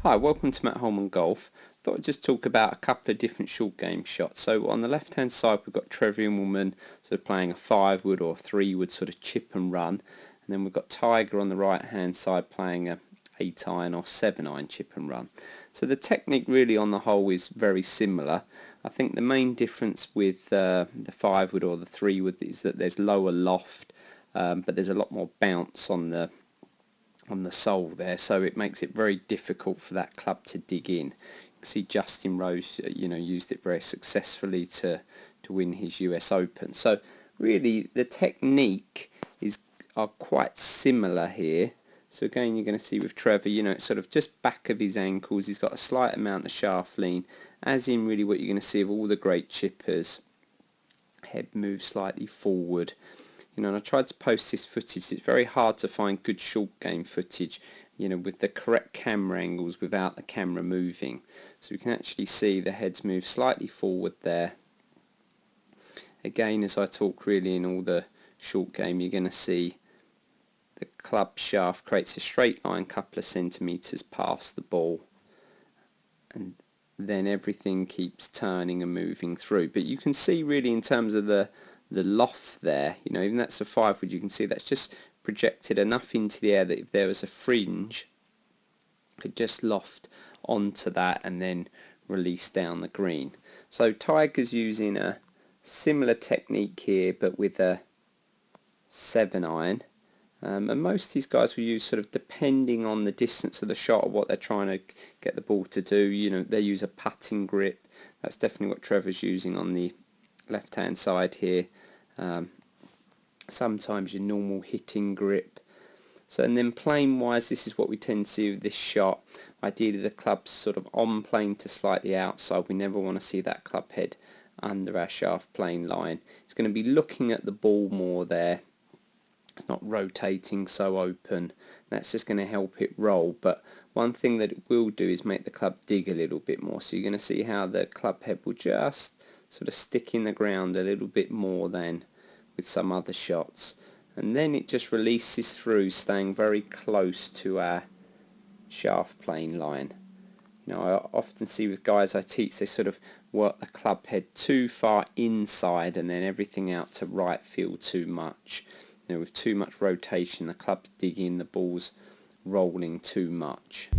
Hi, welcome to Matt Holman Golf. Thought I'd just talk about a couple of different short game shots. So on the left hand side we've got Trevor Immelman sort of playing a 5-wood or 3-wood sort of chip and run, and then we've got Tiger on the right hand side playing a 8-iron or 7-iron chip and run. So the technique really on the whole is very similar. I think the main difference with the 5-wood or the 3-wood is that there's lower loft, but there's a lot more bounce on the sole there, so it makes it very difficult for that club to dig in. You can see Justin Rose, used it very successfully to win his US Open. So really the technique are quite similar here. So again, you're going to see with Trevor, it's sort of just back of his ankles. He's got a slight amount of shaft lean, as in really what you're going to see of all the great chippers. Head moves slightly forward. And I tried to post this footage. It's very hard to find good short game footage, with the correct camera angles without the camera moving. So we can actually see the heads move slightly forward there. Again, as I talk really in all the short game, you're going to see the club shaft creates a straight line a couple of centimeters past the ball, and then everything keeps turning and moving through. But you can see really in terms of the loft there, even that's a 5-wood, you can see that's just projected enough into the air that if there was a fringe, it could just loft onto that and then release down the green. So Tiger's using a similar technique here, but with a 7-iron. And most of these guys will use, sort of depending on the distance of the shot or what they're trying to get the ball to do, they use a putting grip. That's definitely what Trevor's using on the left hand side here. Sometimes your normal hitting grip. So, and then plane wise, this is what we tend to see with this shot. Ideally the club's sort of on plane to slightly outside. We never want to see that club head under our shaft plane line. It's going to be looking at the ball more there. It's not rotating so open. That's just going to help it roll. But one thing that it will do is make the club dig a little bit more. So you're going to see how the club head will just sort of stick in the ground a little bit more than with some other shots, and then it just releases through, staying very close to our shaft plane line. I often see with guys I teach, they sort of work the club head too far inside and then everything out to right field too much. With too much rotation, the club's digging, the ball's rolling too much.